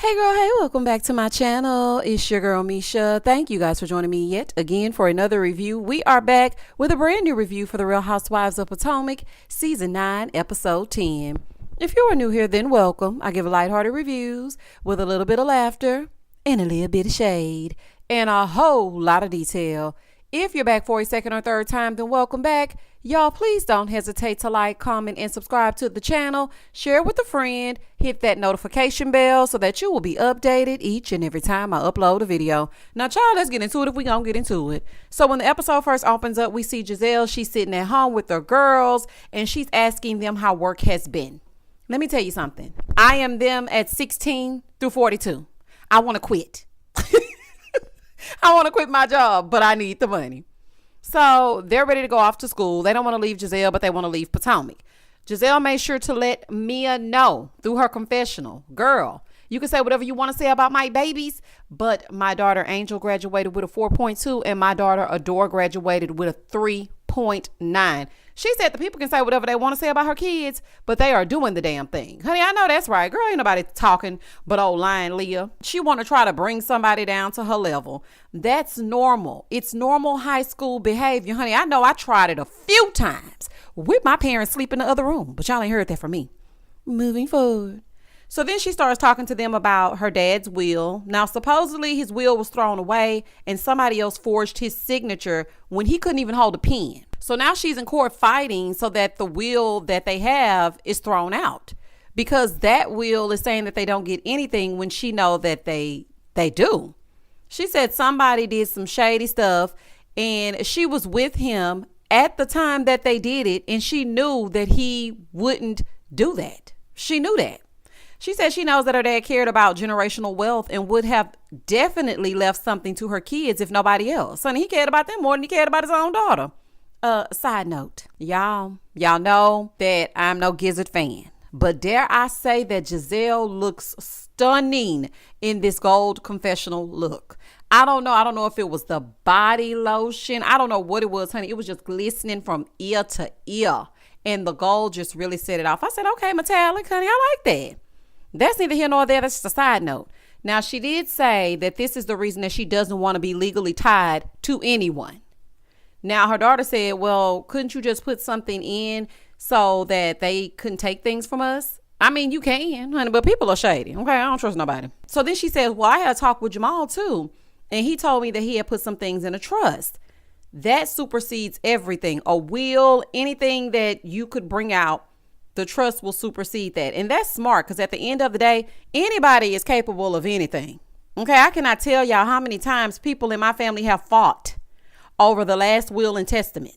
Hey girl, hey, welcome back to my channel. It's your girl Misha. Thank you guys for joining me yet again for another review. We are back with a brand new review for the Real Housewives of Potomac, Season 9, Episode 10. If you are new here, then welcome. I give lighthearted reviews with a little bit of laughter and a little bit of shade and a whole lot of detail. If you're back for a second or third time, then welcome back. Y'all, please don't hesitate to like, comment, and subscribe to the channel. Share with a friend. Hit that notification bell so that you will be updated each and every time I upload a video. Now, child, let's get into it if we gonna get into it. So when the episode first opens up, we see Giselle. She's sitting at home with her girls, and she's asking them how work has been. Let me tell you something. I am them at 16 through 42. I want to quit. I want to quit my job, but I need the money. So they're ready to go off to school. They don't want to leave Giselle, but they want to leave Potomac. Giselle made sure to let Mia know through her confessional. Girl, you can say whatever you want to say about my babies, but my daughter Angel graduated with a 4.2 and my daughter Adore graduated with a 3.9. She said the people can say whatever they want to say about her kids, but they are doing the damn thing. Honey, I know that's right. Girl, ain't nobody talking but old lying Leah. She want to try to bring somebody down to her level. That's normal. It's normal high school behavior. Honey, I know I tried it a few times with my parents sleep in the other room, but y'all ain't heard that from me. Moving forward. So then she starts talking to them about her dad's will. Now, supposedly his will was thrown away and somebody else forged his signature when he couldn't even hold a pen. So now she's in court fighting so that the will that they have is thrown out because that will is saying that they don't get anything when she know that they do. She said somebody did some shady stuff and she was with him at the time that they did it and she knew that he wouldn't do that. She knew that. She said she knows that her dad cared about generational wealth and would have definitely left something to her kids if nobody else. Honey, he cared about them more than he cared about his own daughter. Side note, y'all know that I'm no Gizzard fan, but dare I say that Giselle looks stunning in this gold confessional look. I don't know if it was the body lotion. I don't know what it was, honey. It was just glistening from ear to ear and the gold just really set it off. I said, okay, metallic, honey, I like that. That's neither here nor there. That's just a side note. Now, she did say that this is the reason that she doesn't want to be legally tied to anyone. Now, her daughter said, well, couldn't you just put something in so that they couldn't take things from us? I mean, you can, honey, but people are shady. Okay, I don't trust nobody. So then she says, well, I had a talk with Jamal too. And he told me that he had put some things in a trust. That supersedes everything. A will, anything that you could bring out, the trust will supersede that. And that's smart because at the end of the day, anybody is capable of anything. Okay, I cannot tell y'all how many times people in my family have fought over the last will and testament.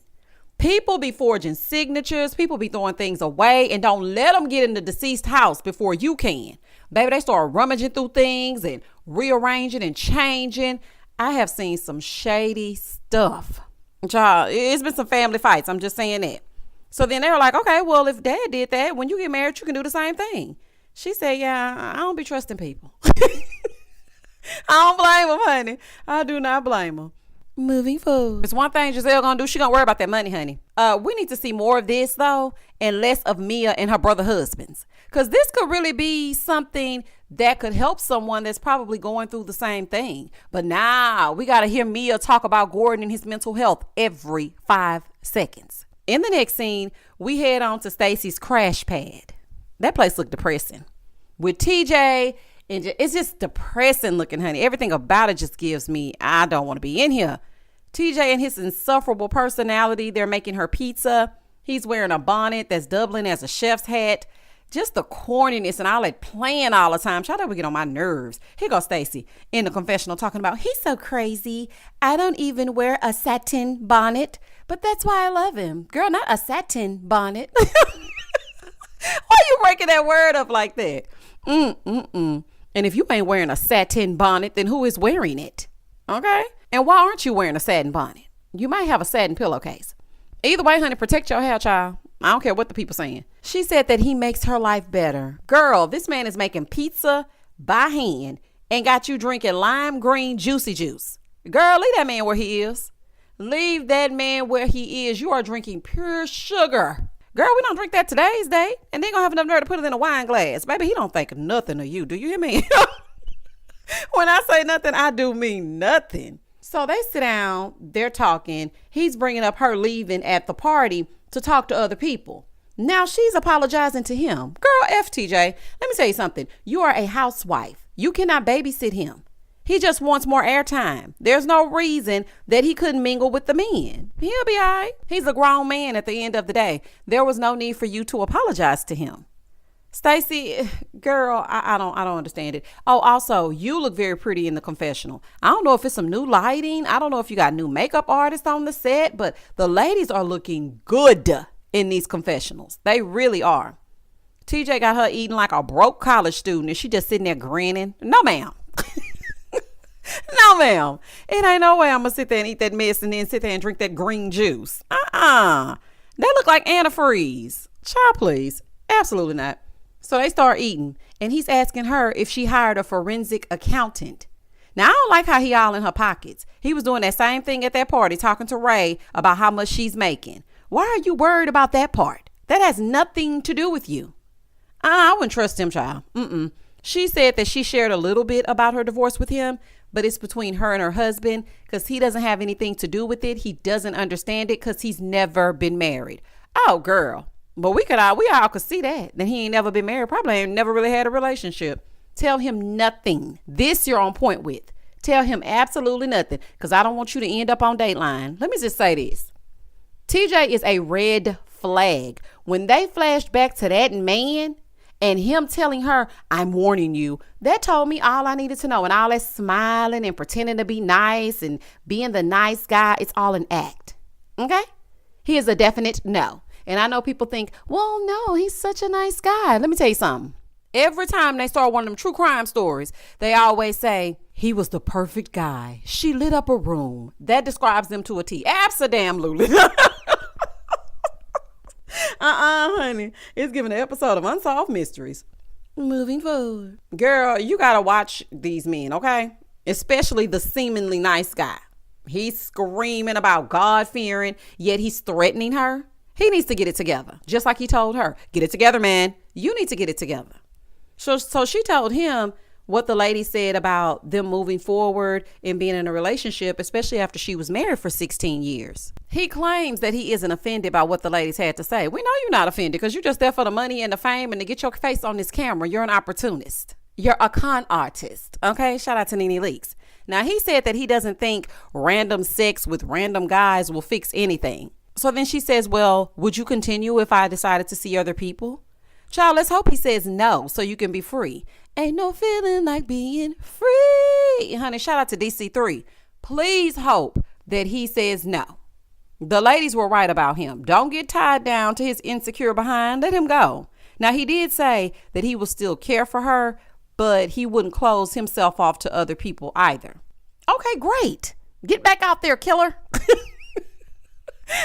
People be forging signatures. People be throwing things away and don't let them get in the deceased house before you can. Baby, they start rummaging through things and rearranging and changing. I have seen some shady stuff. Child, it's been some family fights. I'm just saying that. So then they were like, okay, well, if dad did that, when you get married, you can do the same thing. She said, yeah, I don't be trusting people. I don't blame them, honey. I do not blame them. Moving forward. It's one thing Giselle gonna do. She gonna worry about that money, honey. We need to see more of this though, and less of Mia and her brother husbands. Cause this could really be something that could help someone that's probably going through the same thing. But now we gotta hear Mia talk about Gordon and his mental health every 5 seconds. In the next scene, we head on to Stacy's crash pad. That place looked depressing. With TJ, and it's just depressing looking, honey. Everything about it just gives me, I don't want to be in here. TJ and his insufferable personality, they're making her pizza. He's wearing a bonnet that's doubling as a chef's hat. Just the corniness and all that playing all the time. Try to get on my nerves. Here goes Stacy in the confessional talking about, he's so crazy. I don't even wear a satin bonnet, but that's why I love him. Girl, not a satin bonnet. Why you breaking that word up like that? And if you ain't wearing a satin bonnet, then who is wearing it? Okay? And why aren't you wearing a satin bonnet? You might have a satin pillowcase. Either way, honey, protect your hair, child. I don't care what the people saying. She said that he makes her life better. Girl, this man is making pizza by hand and got you drinking lime green juicy juice. Girl, leave that man where he is. Leave that man where he is. You are drinking pure sugar. Girl, we don't drink that today's day. And they gonna have enough nerve to put it in a wine glass. Baby, he don't think nothing of you. Do you hear me? When I say nothing, I do mean nothing. So they sit down, they're talking. He's bringing up her leaving at the party to talk to other people. Now she's apologizing to him. Girl, FTJ, let me tell you something. You are a housewife. You cannot babysit him. He just wants more airtime. There's no reason that he couldn't mingle with the men. He'll be all right. He's a grown man at the end of the day. There was no need for you to apologize to him. Stacey, girl, I don't understand it. Oh, also, you look very pretty in the confessional. I don't know if it's some new lighting. I don't know if you got new makeup artists on the set, but the ladies are looking good in these confessionals. They really are. TJ got her eating like a broke college student and she just sitting there grinning. No, ma'am. No, ma'am. It ain't no way I'm going to sit there and eat that mess and then sit there and drink that green juice. They look like antifreeze. Child, please. Absolutely not. So they start eating and he's asking her if she hired a forensic accountant. Now, I don't like how he all in her pockets. He was doing that same thing at that party, talking to Ray about how much she's making. Why are you worried about that part? That has nothing to do with you. I wouldn't trust him, child. She said that she shared a little bit about her divorce with him, but it's between her and her husband because he doesn't have anything to do with it. He doesn't understand it because he's never been married. Oh, girl. But we all could see that he ain't never been married. Probably ain't never really had a relationship. Tell him nothing. This you're on point with. Tell him absolutely nothing because I don't want you to end up on Dateline. Let me just say this. TJ is a red flag. When they flashed back to that man and him telling her, I'm warning you, that told me all I needed to know. And all that smiling and pretending to be nice and being the nice guy, it's all an act. Okay? He is a definite no. And I know people think, well, no, he's such a nice guy. Let me tell you something. Every time they start one of them true crime stories, they always say, he was the perfect guy. She lit up a room. That describes them to a T. Absolutely. Honey. It's giving an episode of Unsolved Mysteries. Moving forward. Girl, you got to watch these men, okay? Especially the seemingly nice guy. He's screaming about God-fearing, yet he's threatening her. He needs to get it together. Just like he told her, get it together, man. You need to get it together. So she told him what the lady said about them moving forward and being in a relationship, especially after she was married for 16 years. He claims that he isn't offended by what the ladies had to say. We know you're not offended because you're just there for the money and the fame and to get your face on this camera. You're an opportunist. You're a con artist. Okay. Shout out to Nene Leakes. Now, he said that he doesn't think random sex with random guys will fix anything. So then she says, well, would you continue if I decided to see other people? Child, let's hope he says no so you can be free. Ain't no feeling like being free. Honey, shout out to DC3. Please hope that he says no. The ladies were right about him. Don't get tied down to his insecure behind. Let him go. Now, he did say that he will still care for her, but he wouldn't close himself off to other people either. Okay, great. Get back out there, killer.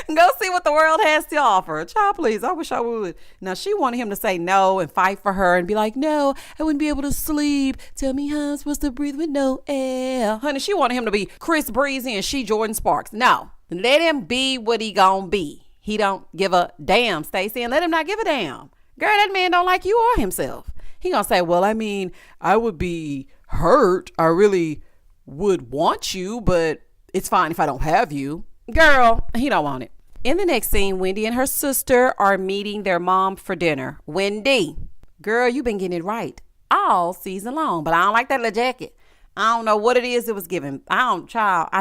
Go see what the world has to offer. Child, please. I wish I would. Now, she wanted him to say no and fight for her and be like, no, I wouldn't be able to sleep. Tell me how I'm supposed to breathe with no air. Honey, she wanted him to be Chris Breezy and she Jordan Sparks. No, let him be what he gonna be. He don't give a damn, Stacey, and let him not give a damn. Girl, that man don't like you or himself. He gonna say, well, I mean, I would be hurt. I really would want you, but it's fine if I don't have you. Girl, he don't want it. In the next scene, Wendy and her sister are meeting their mom for dinner. Wendy, girl, you been getting it right all season long, but I don't like that little jacket. I don't know what it is it was given. I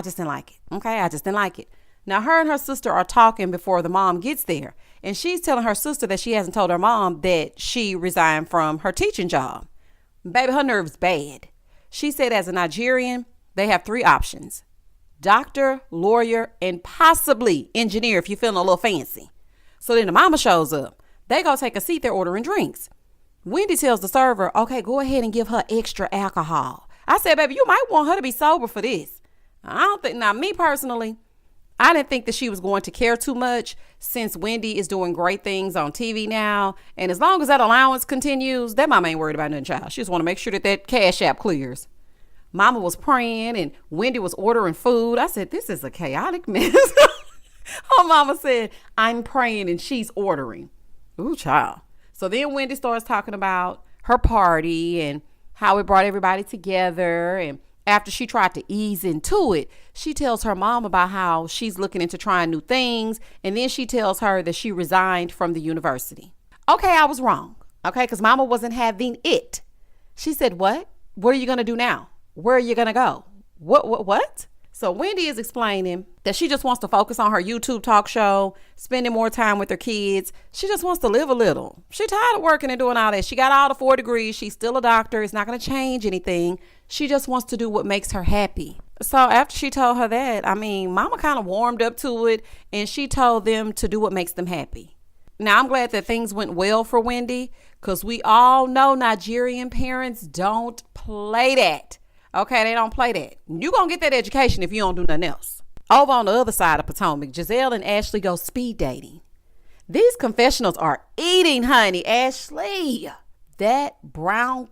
just didn't like it. Okay, I just didn't like it. Now, her and her sister are talking before the mom gets there, and she's telling her sister that she hasn't told her mom that she resigned from her teaching job. Baby, her nerves bad. She said as a Nigerian, they have 3 options. Doctor, lawyer, and possibly engineer if you're feeling a little fancy. So then the mama shows up. They go take a seat. They're ordering drinks. Wendy tells the server, okay, go ahead and give her extra alcohol. I said, baby, you might want her to be sober for this. I don't think, now me personally, I didn't think that she was going to care too much since Wendy is doing great things on TV now. And as long as that allowance continues, that mama ain't worried about nothing, child. She just want to make sure that cash app clears. Mama was praying and Wendy was ordering food. I said, this is a chaotic mess. Her mama said, I'm praying and she's ordering. Ooh, child. So then Wendy starts talking about her party and how it brought everybody together. And after she tried to ease into it, she tells her mom about how she's looking into trying new things. And then she tells her that she resigned from the university. Okay, I was wrong. Okay, because mama wasn't having it. She said, what? What are you going to do now? Where are you going to go? What? So Wendy is explaining that she just wants to focus on her YouTube talk show, spending more time with her kids. She just wants to live a little. She's tired of working and doing all that. She got all the 4 degrees. She's still a doctor. It's not going to change anything. She just wants to do what makes her happy. So after she told her that, mama kind of warmed up to it, and she told them to do what makes them happy. Now, I'm glad that things went well for Wendy, because we all know Nigerian parents don't play that. Okay, they don't play that. You gonna get that education if you don't do nothing else. Over on the other side of Potomac, Giselle and Ashley go speed dating. These confessionals are eating, honey. Ashley, that brown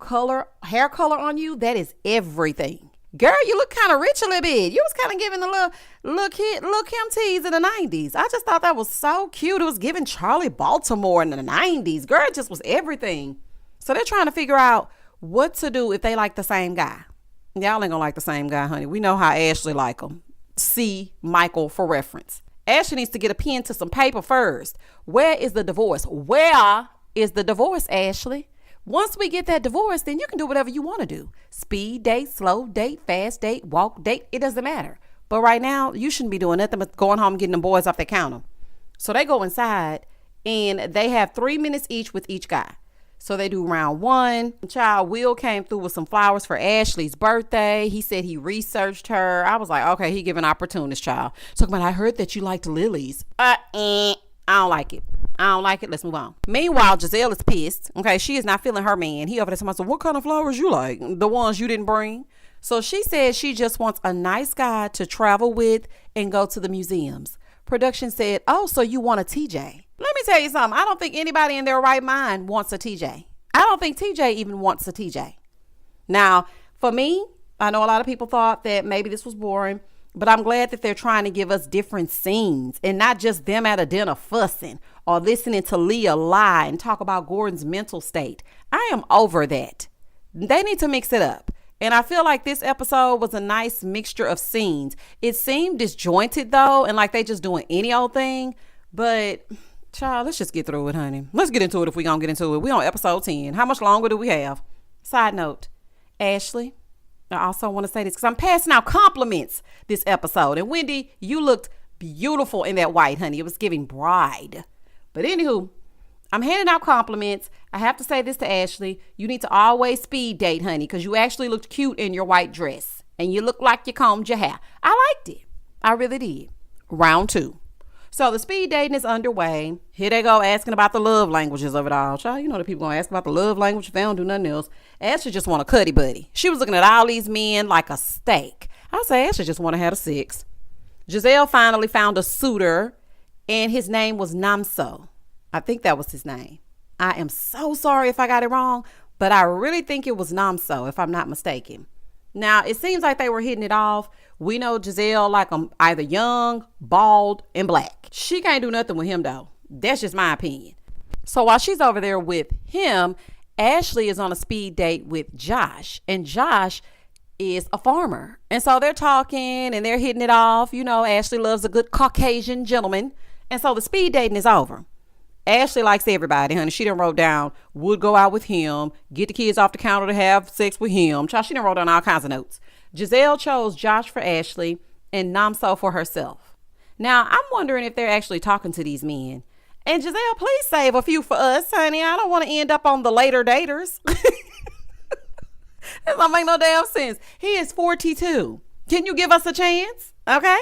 hair color on you, that is everything. Girl, you look kind of rich a little bit. You was kind of giving a little Kim tease in the 90s. I just thought that was so cute. It was giving Charlie Baltimore in the 90s. Girl, it just was everything. So they're trying to figure out what to do if they like the same guy. Y'all ain't gonna like the same guy, honey. We know how Ashley like him. See Michael for reference. Ashley needs to get a pen to some paper first. Where is the divorce? Where is the divorce, Ashley? Once we get that divorce, then you can do whatever you want to do. Speed date, slow date, fast date, walk date. It doesn't matter. But right now, you shouldn't be doing nothing but going home and getting them boys off their counter. So they go inside and they have 3 minutes each with each guy. So they do round 1. Child, Will came through with some flowers for Ashley's birthday. He said he researched her. I was like, okay, he giving opportunist, child. Talking about, I heard that you liked lilies. I don't like it. Let's move on. Meanwhile, Giselle is pissed. Okay, she is not feeling her man. He over there somebody said, what kind of flowers you like? The ones you didn't bring. So she said she just wants a nice guy to travel with and go to the museums. Production said, oh, so you want a TJ? Let me tell you something. I don't think anybody in their right mind wants a TJ. I don't think TJ even wants a TJ. Now, for me, I know a lot of people thought that maybe this was boring, but I'm glad that they're trying to give us different scenes and not just them at a dinner fussing or listening to Leah lie and talk about Gordon's mental state. I am over that. They need to mix it up. And I feel like this episode was a nice mixture of scenes. It seemed disjointed though, and like they just doing any old thing, but child, let's just get through it, honey. Let's get into it if we gonna get into it. We on episode 10. How much longer do we have? Side note, Ashley, I also want to say this because I'm passing out compliments this episode. And Wendy, you looked beautiful in that white, honey. It was giving bride. But anywho, I'm handing out compliments. I have to say this to Ashley. You need to always speed date, honey, because you actually looked cute in your white dress. And you look like you combed your hair. I liked it. I really did. Round 2. So the speed dating is underway. Here they go asking about the love languages of it all. Child, you know the people gonna ask about the love language if they don't do nothing else. Ashley just want a cuddy buddy. She was looking at all these men like a steak. I say Ashley just want to have a 6. Giselle finally found a suitor, and his name was Namso. I think that was his name. I am so sorry if I got it wrong, but I really think it was Namso, if I'm not mistaken. Now, it seems like they were hitting it off. We know Giselle like him either young, bald, and black. She can't do nothing with him, though. That's just my opinion. So while she's over there with him, Ashley is on a speed date with Josh. And Josh is a farmer. And so they're talking and they're hitting it off. You know, Ashley loves a good Caucasian gentleman. And so the speed dating is over. Ashley likes everybody, honey. She done wrote down, would go out with him, get the kids off the counter to have sex with him. Child, she done wrote down all kinds of notes. Giselle chose Josh for Ashley and Namso for herself. Now, I'm wondering if they're actually talking to these men. And Giselle, please save a few for us, honey. I don't want to end up on the later daters. That don't make no damn sense. He is 42. Can you give us a chance? Okay.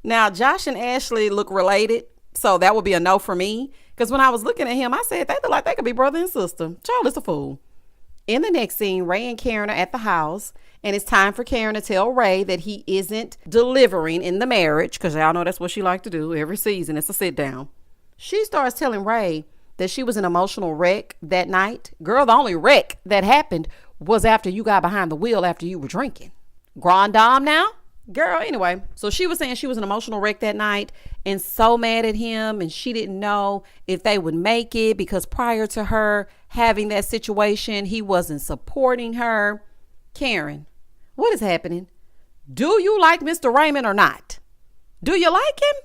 Now, Josh and Ashley look related, so that would be a no for me. Because when I was looking at him, I said, they look like they could be brother and sister. Child is a fool. In the next scene, Ray and Karen are at the house, and it's time for Karen to tell Ray that he isn't delivering in the marriage, because y'all know that's what she likes to do every season. It's a sit down. She starts telling Ray that she was an emotional wreck that night. Girl, the only wreck that happened was after you got behind the wheel after you were drinking. Grand dame now? Girl, anyway. So she was saying she was an emotional wreck that night, and so mad at him, and she didn't know if they would make it because prior to her having that situation, he wasn't supporting her. Karen, what is happening? Do you like Mr. Raymond or not? Do you like him?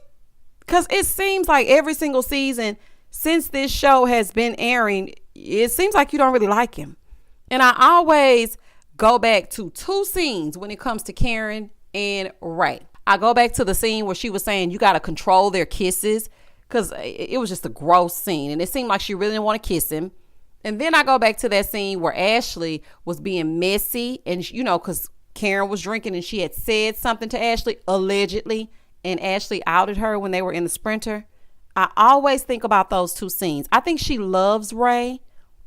Because it seems like every single season since this show has been airing, it seems like you don't really like him. And I always go back to two scenes when it comes to Karen and Ray. I go back to the scene where she was saying you got to control their kisses, because it was just a gross scene. And it seemed like she really didn't want to kiss him. And then I go back to that scene where Ashley was being messy. And, you know, because Karen was drinking and she had said something to Ashley, allegedly. And Ashley outed her when they were in the Sprinter. I always think about those two scenes. I think she loves Ray,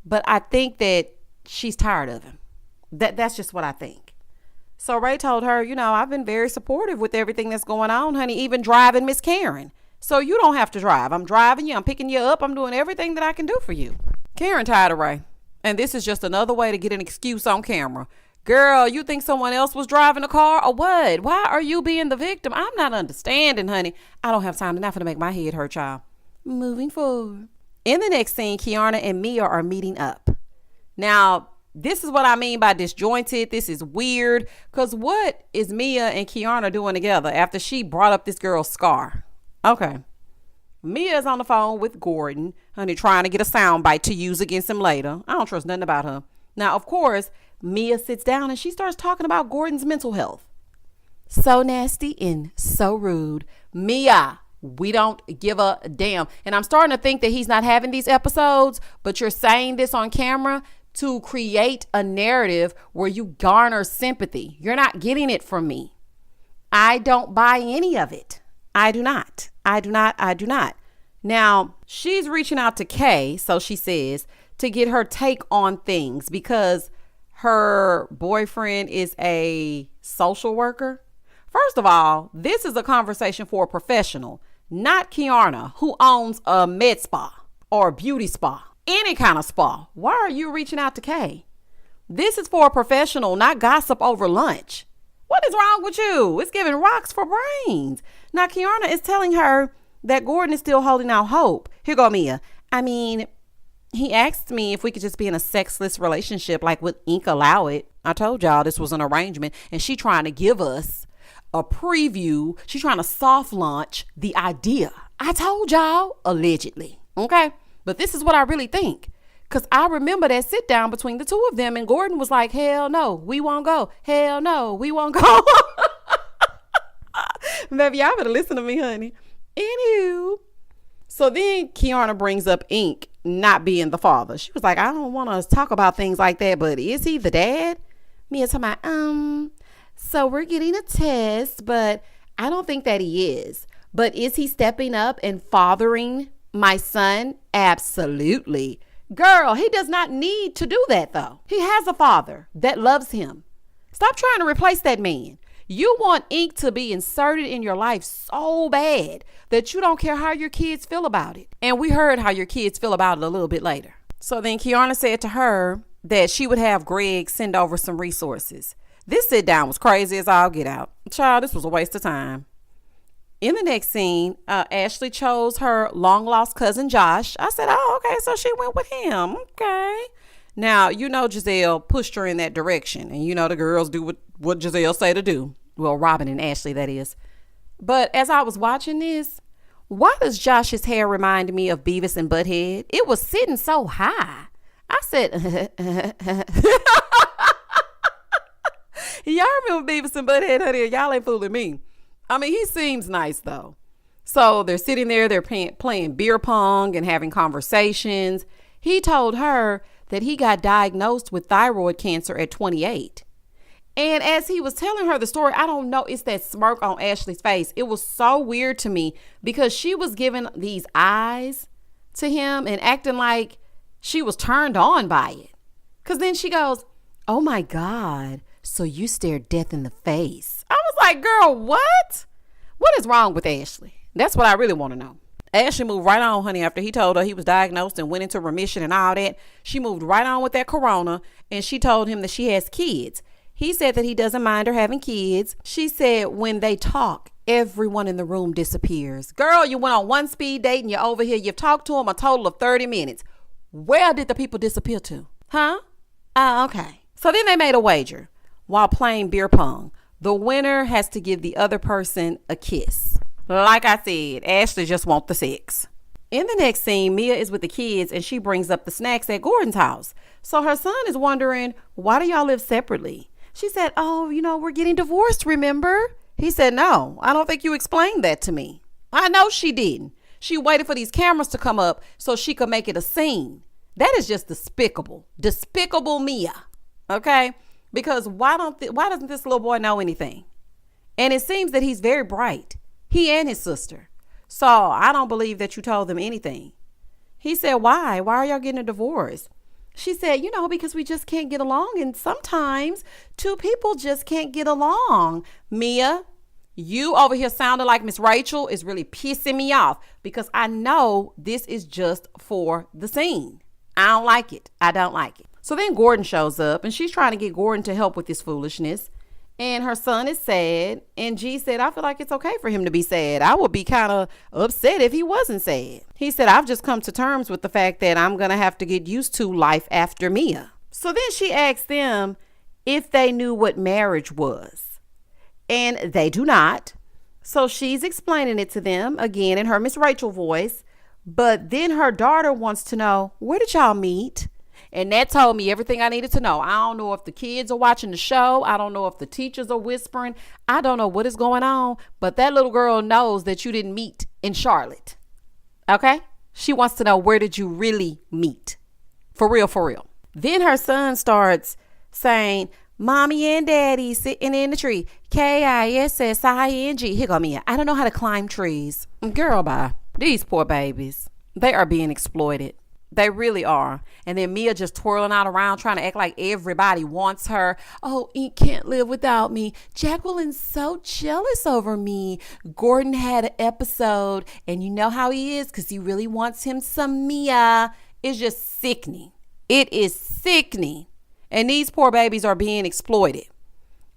but I think that she's tired of him. That's just what I think. So Ray told her, you know, I've been very supportive with everything that's going on, honey, even driving Miss Karen. So you don't have to drive. I'm driving you. I'm picking you up. I'm doing everything that I can do for you. Karen tired of Ray. And this is just another way to get an excuse on camera. Girl, you think someone else was driving the car or what? Why are you being the victim? I'm not understanding, honey. I don't have time enough to make my head hurt, y'all. Moving forward. In the next scene, Kiana and Mia are meeting up. Now, this is what I mean by disjointed. This is weird. Because what is Mia and Kiana doing together after she brought up this girl's scar? Okay. Mia's on the phone with Gordon, honey, trying to get a soundbite to use against him later. I don't trust nothing about her. Now, of course, Mia sits down and she starts talking about Gordon's mental health. So nasty and so rude. Mia, we don't give a damn. And I'm starting to think that he's not having these episodes, but you're saying this on camera to create a narrative where you garner sympathy. You're not getting it from me. I don't buy any of it. I do not. Now, she's reaching out to Kay, so she says, to get her take on things because her boyfriend is a social worker. First of all, this is a conversation for a professional, not Kiana, who owns a med spa or a beauty spa, any kind of spa. Why are you reaching out to Kay? This is for a professional, not gossip over lunch. What is wrong with you? It's giving rocks for brains. Now, Kiana is telling her that Gordon is still holding out hope. Here go Mia. I mean, he asked me if we could just be in a sexless relationship, like would Ink allow it? I told y'all this was an arrangement, and she trying to give us a preview. She's trying to soft launch the idea. I told y'all, allegedly. Okay? But this is what I really think. Because I remember that sit down between the two of them, and Gordon was like, hell no, we won't go. Hell no, we won't go. Baby, y'all better listen to me, honey. Anywho. So then Kiana brings up Ink not being the father. She was like, I don't want to talk about things like that, but is he the dad? Mia talking about, so we're getting a test, but I don't think that he is. But is he stepping up and fathering my son? Absolutely. Girl, he does not need to do that though. He has a father that loves him. Stop trying to replace that man. You want Ink to be inserted in your life so bad that you don't care how your kids feel about it. And we heard how your kids feel about it a little bit later. So then Kiana said to her that she would have Greg send over some resources. This sit down was crazy as all get out. Child, this was a waste of time. In the next scene, Ashley chose her long lost cousin Josh. I said, oh, okay, so she went with him. Okay. Now, you know, Giselle pushed her in that direction. And you know, the girls do what Giselle say to do. Well, Robin and Ashley, that is. But as I was watching this, why does Josh's hair remind me of Beavis and Butthead? It was sitting so high. I said, y'all remember Beavis and Butthead, honey? Y'all ain't fooling me. I mean, he seems nice, though. So they're sitting there, they're playing beer pong and having conversations. He told her that he got diagnosed with thyroid cancer at 28. And as he was telling her the story, I don't know, it's that smirk on Ashley's face. It was so weird to me because she was giving these eyes to him and acting like she was turned on by it. Because then she goes, oh my God, so you stared death in the face. I was like, girl, what? What is wrong with Ashley? That's what I really want to know. Ashley moved right on, honey, after he told her he was diagnosed and went into remission and all that. She moved right on with that corona, and she told him that she has kids. He said that he doesn't mind her having kids. She said when they talk, everyone in the room disappears. Girl, you went on one speed date and you're over here. You've talked to him a total of 30 minutes. Where did the people disappear to? Huh? Okay. So then they made a wager while playing beer pong. The winner has to give the other person a kiss. Like I said, Ashley just wants the sex. In the next scene, Mia is with the kids and she brings up the snacks at Gordon's house. So her son is wondering, why do y'all live separately? She said, oh, we're getting divorced, remember? He said, no, I don't think you explained that to me. I know she didn't. She waited for these cameras to come up so she could make it a scene. That is just despicable. Despicable Mia. Okay? Because why doesn't this little boy know anything? And it seems that he's very bright. He and his sister. So I don't believe that you told them anything. He said, why? Why are y'all getting a divorce? She said, because we just can't get along. And sometimes two people just can't get along. Mia, you over here sounding like Miss Rachel is really pissing me off because I know this is just for the scene. I don't like it. I don't like it. So then Gordon shows up and she's trying to get Gordon to help with this foolishness. And her son is sad. And G said, I feel like it's okay for him to be sad. I would be kind of upset if he wasn't sad. He said, I've just come to terms with the fact that I'm going to have to get used to life after Mia. So then she asked them if they knew what marriage was. And they do not. So she's explaining it to them again in her Miss Rachel voice. But then her daughter wants to know, where did y'all meet? And that told me everything I needed to know. I don't know if the kids are watching the show. I don't know if the teachers are whispering. I don't know what is going on. But that little girl knows that you didn't meet in Charlotte. Okay? She wants to know, where did you really meet? For real, for real. Then her son starts saying, Mommy and Daddy sitting in the tree. K-I-S-S-I-N-G. Here go Mia. I don't know how to climb trees. Girl, bye. These poor babies. They are being exploited. They really are. And then Mia just twirling out around trying to act like everybody wants her. Oh, Ink can't live without me. Jacqueline's so jealous over me. Gordon had an episode and you know how he is because he really wants him some Mia. It's just sickening. It is sickening. And these poor babies are being exploited.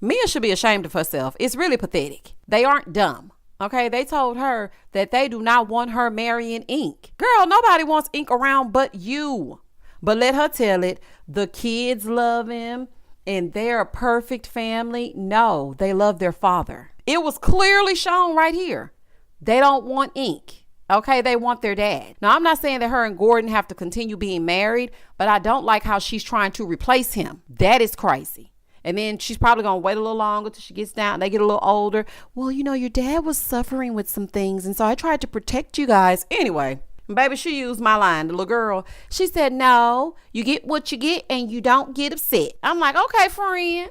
Mia should be ashamed of herself. It's really pathetic. They aren't dumb. Okay, they told her that they do not want her marrying Ink. Girl, nobody wants Ink around but you. But let her tell it. The kids love him and they're a perfect family. No, they love their father. It was clearly shown right here. They don't want Ink. Okay, they want their dad. Now, I'm not saying that her and Gordon have to continue being married, but I don't like how she's trying to replace him. That is crazy. And then she's probably going to wait a little longer till she gets down. They get a little older. Well, your dad was suffering with some things. And so I tried to protect you guys. Anyway, baby, she used my line, the little girl. She said, no, you get what you get and you don't get upset. I'm like, okay, friend.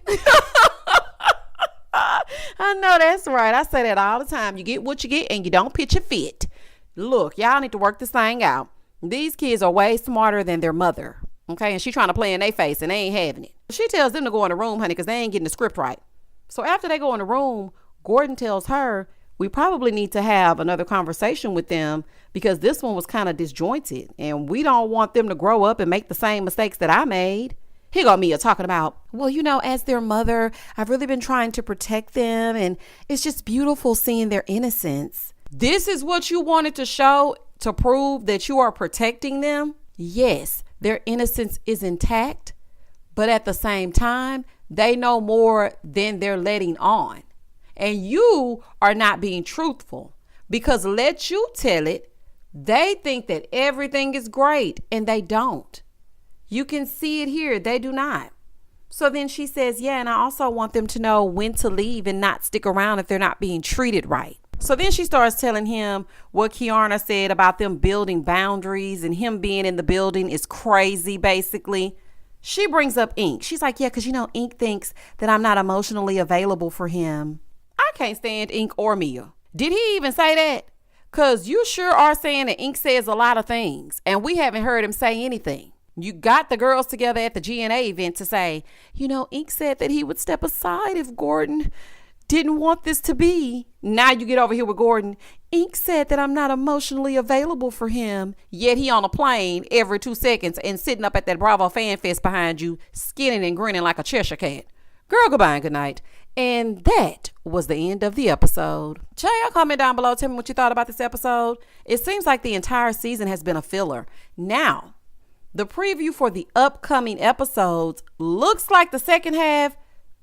I know that's right. I say that all the time. You get what you get and you don't pitch a fit. Look, y'all need to work this thing out. These kids are way smarter than their mother. Okay, and she trying to play in their face and they ain't having it. She tells them to go in the room, honey, because they ain't getting the script right. So after they go in the room, Gordon tells her, we probably need to have another conversation with them because this one was kind of disjointed and we don't want them to grow up and make the same mistakes that I made. Here go Mia talking about, well, as their mother, I've really been trying to protect them and it's just beautiful seeing their innocence. This is what you wanted to show to prove that you are protecting them? Yes. Their innocence is intact, but at the same time, they know more than they're letting on. And you are not being truthful because let you tell it, they think that everything is great and they don't. You can see it here. They do not. So then she says, yeah, and I also want them to know when to leave and not stick around if they're not being treated right. So then she starts telling him what Kiana said about them building boundaries and him being in the building is crazy, basically. She brings up Ink. She's like, yeah, because, Ink thinks that I'm not emotionally available for him. I can't stand Ink or Mia. Did he even say that? Because you sure are saying that Ink says a lot of things and we haven't heard him say anything. You got the girls together at the GNA event to say, Ink said that he would step aside if Gordon didn't want this to be. Now you get over here with Gordon. Ink said that I'm not emotionally available for him. Yet he on a plane every 2 seconds and sitting up at that Bravo Fan Fest behind you, skinning and grinning like a Cheshire cat. Girl, goodbye and good night. And that was the end of the episode. Y'all comment down below. Tell me what you thought about this episode. It seems like the entire season has been a filler. Now, the preview for the upcoming episodes looks like the second half,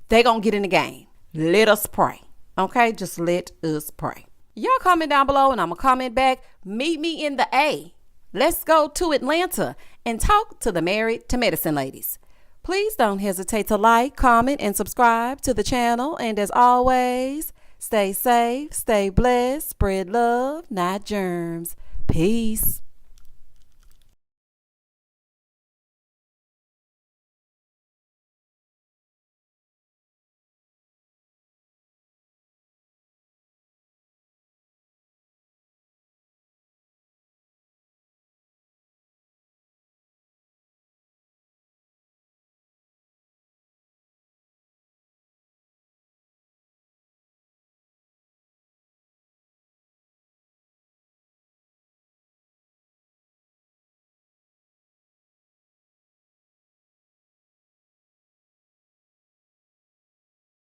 they gonna get in the game. Let us pray. Okay, just let us pray. Y'all comment down below and I'm gonna comment back. Meet me in the A. Let's go to Atlanta and talk to the Married to Medicine ladies. Please don't hesitate to like, comment, and subscribe to the channel. And as always, stay safe, stay blessed, spread love, not germs. Peace.